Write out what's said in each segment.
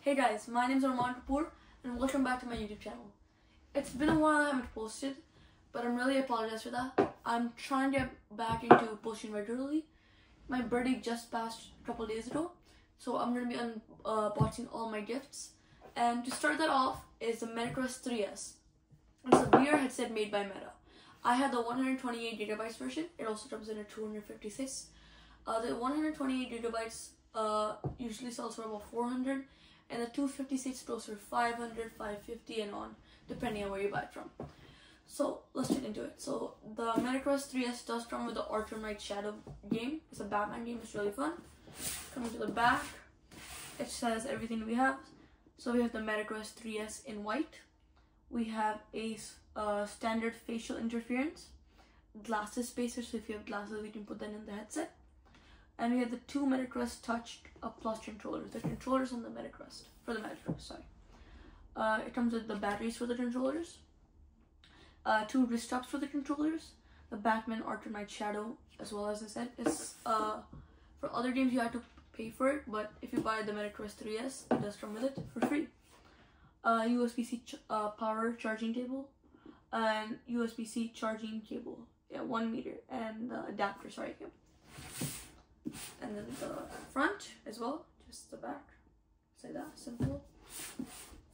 Hey guys, my name is Arman Kapoor and welcome back to my YouTube channel. It's been a while I haven't posted, but I'm really apologize for that. I'm trying to get back into posting regularly. My birthday just passed a couple days ago, so I'm going to be unboxing all my gifts. And to start that off is the MetaQuest 3S. It's a VR headset made by Meta. I have the 128GB version. It also comes in a 256. The 128GB usually sells for about 400, and the 256 goes for 500, 550, and on, depending on where you buy it from. So let's get into it. So the MetaQuest 3S does come with the Arkham Knight Shadow game. It's a Batman game. It's really fun. Coming to the back, it says everything we have. So we have the MetaQuest 3S in white. We have a standard facial interference, glasses spacer, so if you have glasses, we can put that in the headset. And we have the two MetaQuest Touch Plus controllers. The controllers on the MetaQuest, for the MetaQuest, sorry. It comes with the batteries for the controllers, two wrist straps for the controllers, the Batman Arkham Knight Shadow, as well as I said. It's for other games you have to pay for it, but if you buy the MetaQuest 3S, it does come with it for free. USB-C power charging cable, and USB-C charging cable, 1 meter, and the adapter, sorry. Yep. And then the front as well, just the back, say that, simple.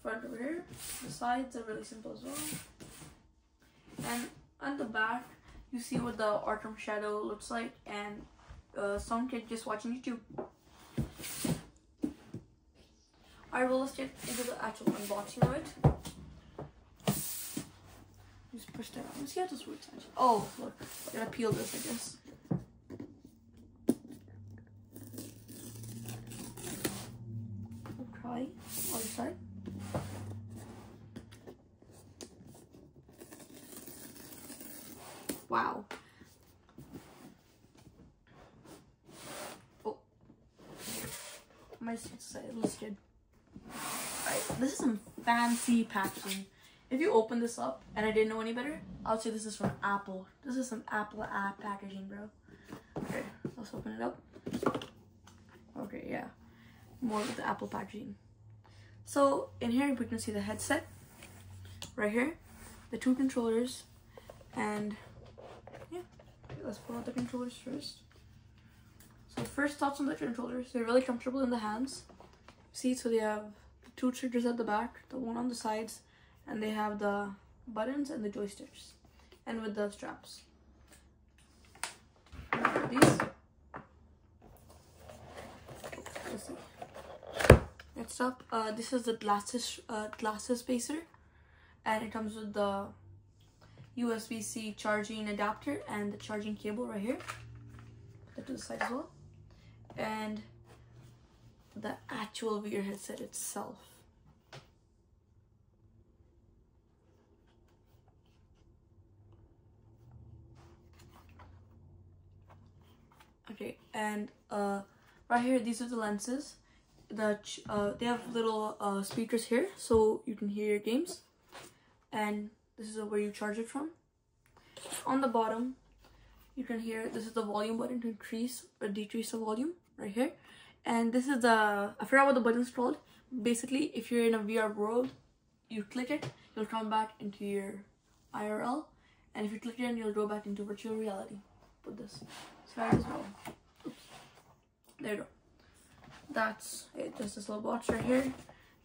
Front over here, the sides are really simple as well. And on the back, you see what the Arkham Shadow looks like, and some kid just watching YouTube. Alright, well, let's get into the actual unboxing of it. Just push that out. Let's see how this works actually. Oh, look, I gotta peel this, I guess. Try other side. Wow. Oh, my side listed. Alright, this is some fancy packaging. If you open this up and I didn't know any better, I would say this is from Apple. This is some Apple app packaging, bro. Okay, let's open it up. Okay, yeah. More with the Apple packaging. So in here we can see the headset right here, the two controllers, and yeah, let's pull out the controllers first. So first thoughts on the controllers, they're really comfortable in the hands. See, so they have the two triggers at the back, the one on the sides, and they have the buttons and the joysticks, and with the straps. These. Let's see. Next up, this is the glasses spacer, and it comes with the USB-C charging adapter and the charging cable right here. Put that to the side as well, and the actual VR headset itself. Okay, and right here, these are the lenses. They have little speakers here, so you can hear your games, and this is where you charge it from. On the bottom, you can hear, this is the volume button to increase or decrease the volume right here. And this is the, I forgot what the button's called. Basically, if you're in a VR world, you click it, you'll come back into your IRL, and if you click it again, you'll go back into virtual reality. Put this side as well. Oops. There you go. That's it, just this little box right here,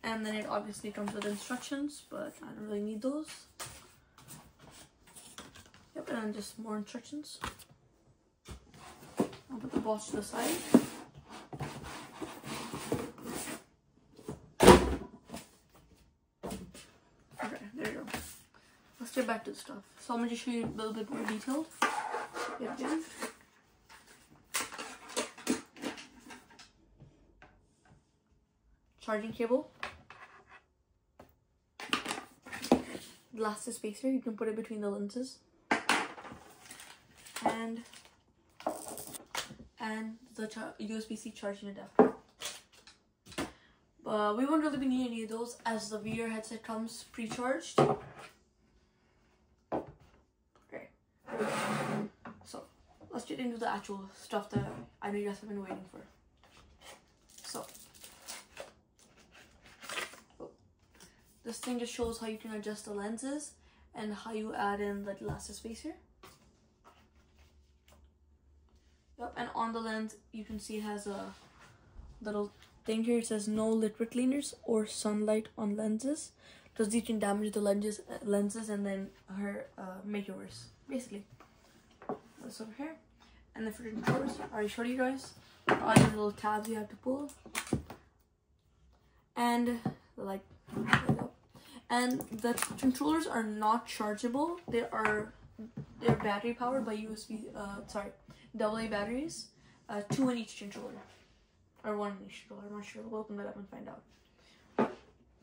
and then it obviously comes with instructions, but I don't really need those. Yep, and then just more instructions. I'll put the box to the side. Okay, there you go. Let's get back to the stuff. So I'm going to show you a little bit more detailed. Yep, again. Charging cable, glasses spacer, you can put it between the lenses, and the USB-C charging adapter. But we won't really be needing any of those as the VR headset comes pre-charged. Okay, so let's get into the actual stuff that I know you guys have been waiting for. So this thing just shows how you can adjust the lenses and how you add in the elastic spacer. Yep, and on the lens you can see it has a little thing here. It says no liquid cleaners or sunlight on lenses, because these can damage the lenses and then make it worse, basically. This over here. And then for the controllers, I already showed you guys all the little tabs you have to pull, and the controllers are not chargeable. They're battery powered by AA batteries, 2 in each controller, or 1 in each controller. I'm not sure. We'll open that up and find out.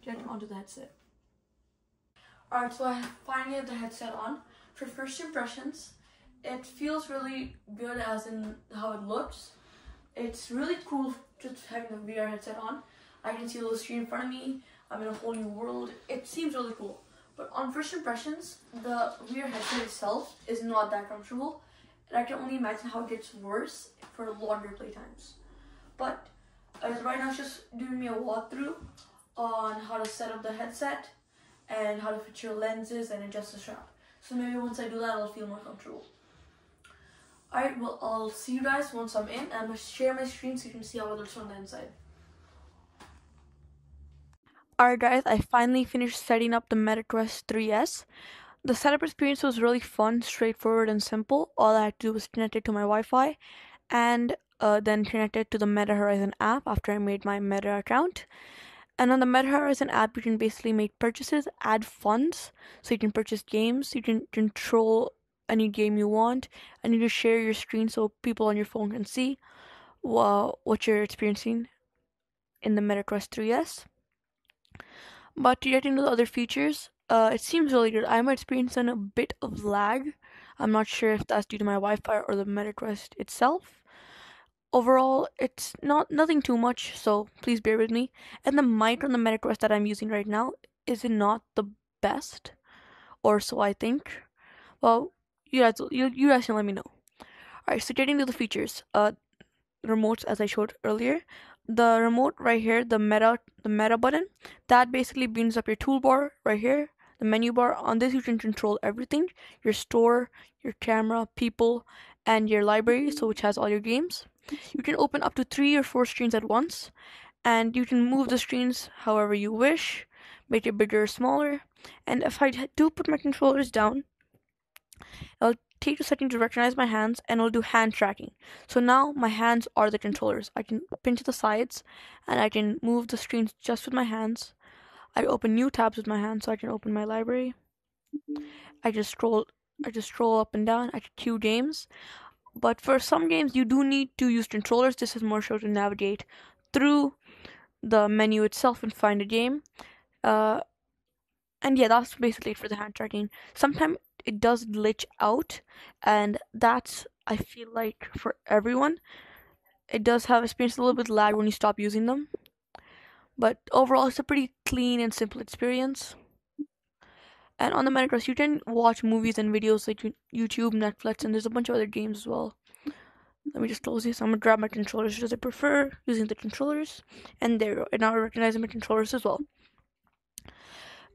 Get onto the headset. Alright, so I finally have the headset on. For first impressions, it feels really good as in how it looks. It's really cool just having the VR headset on. I can see a little screen in front of me. I'm in a whole new world. It seems really cool. But on first impressions, the VR headset itself is not that comfortable. And I can only imagine how it gets worse for longer playtimes. But right now it's just doing me a walkthrough on how to set up the headset and how to fit your lenses and adjust the strap. So maybe once I do that, I'll feel more comfortable. Alright, well, I'll see you guys once I'm in, and I'm going to share my screen so you can see how it looks on the inside. Alright guys, I finally finished setting up the Meta Quest 3S. The setup experience was really fun, straightforward, and simple. All I had to do was connect it to my Wi-Fi and then connect it to the Meta Horizon app after I made my Meta account. And on the Meta Horizon app, you can basically make purchases, add funds, so you can purchase games, you can control any game you want, and you can share your screen so people on your phone can see what you're experiencing in the Meta Quest 3S. But to get into the other features, it seems really good. I'm experiencing a bit of lag. I'm not sure if that's due to my Wi-Fi or the Meta Quest itself. Overall, it's nothing too much, so please bear with me. And the mic on the Meta Quest that I'm using right now is not the best, or so I think. Well, you guys can let me know. Alright, so getting to the features. Remotes, as I showed earlier. The remote right here, the meta button, that basically brings up your toolbar right here, the menu bar. On this you can control everything: your store, your camera, people, and your library, so which has all your games. You can open up to 3 or 4 screens at once, and you can move the screens however you wish, make it bigger or smaller. And if I do put my controllers down, I'll take a second to recognize my hands, and it'll do hand tracking. So now my hands are the controllers. I can pinch the sides, and I can move the screens just with my hands. I open new tabs with my hands, so I can open my library. I just scroll up and down. I can queue games. But for some games, you do need to use controllers. This is more so to navigate through the menu itself and find a game. And yeah, that's basically it for the hand tracking. Sometimes it does glitch out, and that's, I feel like, for everyone. It does have experience a little bit lag when you stop using them. But overall, it's a pretty clean and simple experience. And on the Meta Quest, you can watch movies and videos like YouTube, Netflix, and there's a bunch of other games as well. Let me just close this. I'm going to grab my controllers because I prefer using the controllers. And there we go. And now I recognize my controllers as well.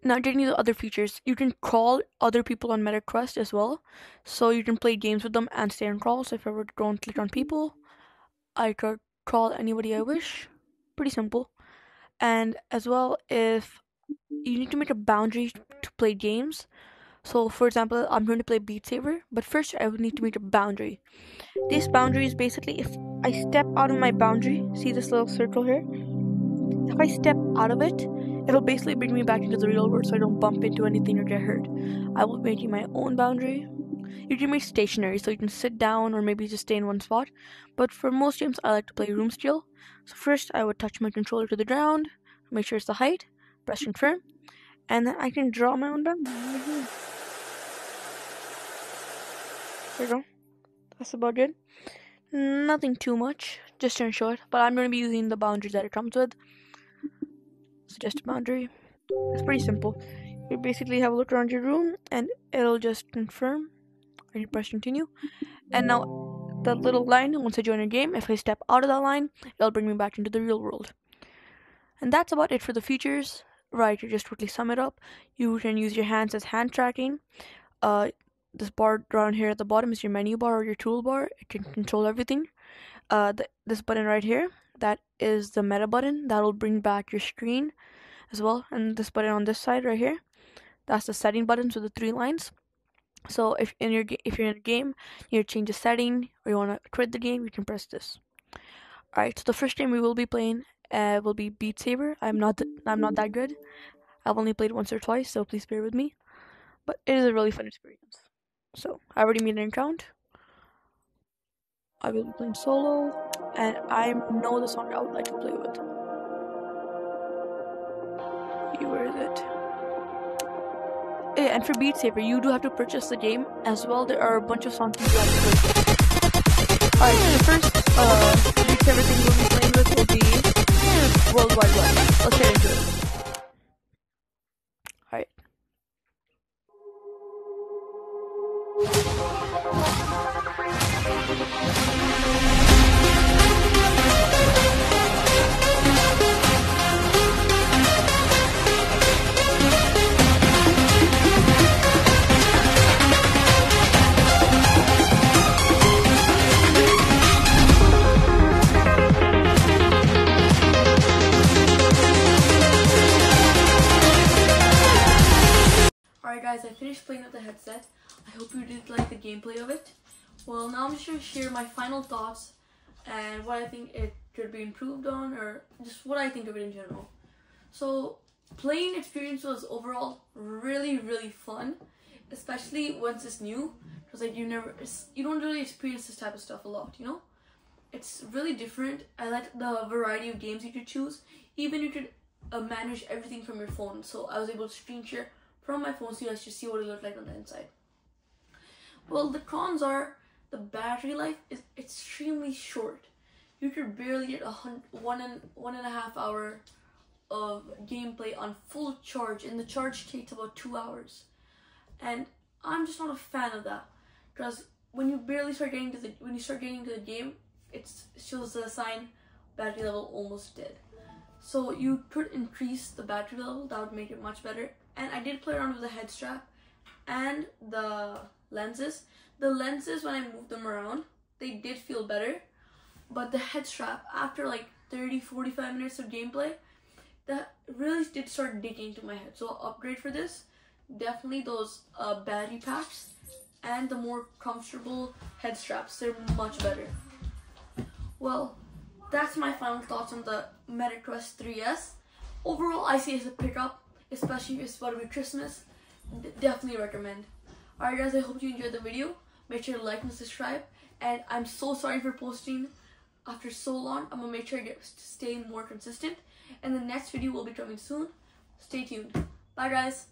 Now, getting to the other features, you can call other people on Meta Quest as well. So you can play games with them and stay on call. So if I were to go and click on people, I could call anybody I wish. Pretty simple. And as well, if you need to make a boundary to play games. So for example, I'm going to play Beat Saber, but first I would need to make a boundary. This boundary is basically, if I step out of my boundary, see this little circle here? If I step out of it, it'll basically bring me back into the real world so I don't bump into anything or get hurt. I will be making my own boundary. You can make stationary, so you can sit down or maybe just stay in one spot. But for most games, I like to play room scale. So first, I would touch my controller to the ground, make sure it's the height, press confirm, and then I can draw my own boundary. There we go. That's about it. Nothing too much, just to show it. But I'm going to be using the boundaries that it comes with. Suggest a boundary. It's pretty simple. You basically have a look around your room, and it'll just confirm. And you press continue. And now, that little line, once I join a game, if I step out of that line, it'll bring me back into the real world. And that's about it for the features. right here, just quickly sum it up. You can use your hands as hand tracking. This bar down here at the bottom is your menu bar or your toolbar. It can control everything. This button right here, that is the meta button. That will bring back your screen as well. And this button on this side right here, that's the setting button, so the 3 lines. So if you're in a game, you change a setting or you want to quit the game, you can press this. Alright, so the first game we will be playing will be Beat Saber. I'm not that good. I've only played once or twice, so please bear with me. But it is a really fun experience. So I already made an account. I will be playing solo, and I know the song I would like to play with. Where is it? Yeah, and for Beat Saber, you do have to purchase the game as well. There are a bunch of songs you have to purchase. Alright, so the first Beat Saber thing we'll be playing with will be World Wide Web. Let's get into it. Alright. Alright guys, I finished playing with the headset. I hope you did like the gameplay of it. Well, now I'm just going to share my final thoughts and what I think it could be improved on, or just what I think of it in general. So, playing experience was overall really fun, especially once it's new, because like you don't really experience this type of stuff a lot, you know? It's really different. I like the variety of games you could choose. Even you could manage everything from your phone. So I was able to screen share from my phone, so you guys should see what it looked like on the inside. Well, the cons are the battery life is extremely short. You could barely get 1.5 hour of gameplay on full charge, and the charge takes about 2 hours. And I'm just not a fan of that, because when you start getting to the game, it shows the sign battery level almost dead. So you could increase the battery level. That would make it much better. And I did play around with the head strap and the lenses. The lenses, when I moved them around, they did feel better. But the head strap, after like 30-45 minutes of gameplay, that really did start digging into my head. So I'll upgrade for this. Definitely those battery packs and the more comfortable head straps. They're much better. Well, that's my final thoughts on the Meta Quest 3S. Overall, I see it as a pickup, especially if it's about to be Christmas. Definitely recommend. Alright guys, I hope you enjoyed the video. Make sure to like and subscribe. And I'm so sorry for posting after so long. I'm going to make sure to stay more consistent. And the next video will be coming soon. Stay tuned. Bye guys.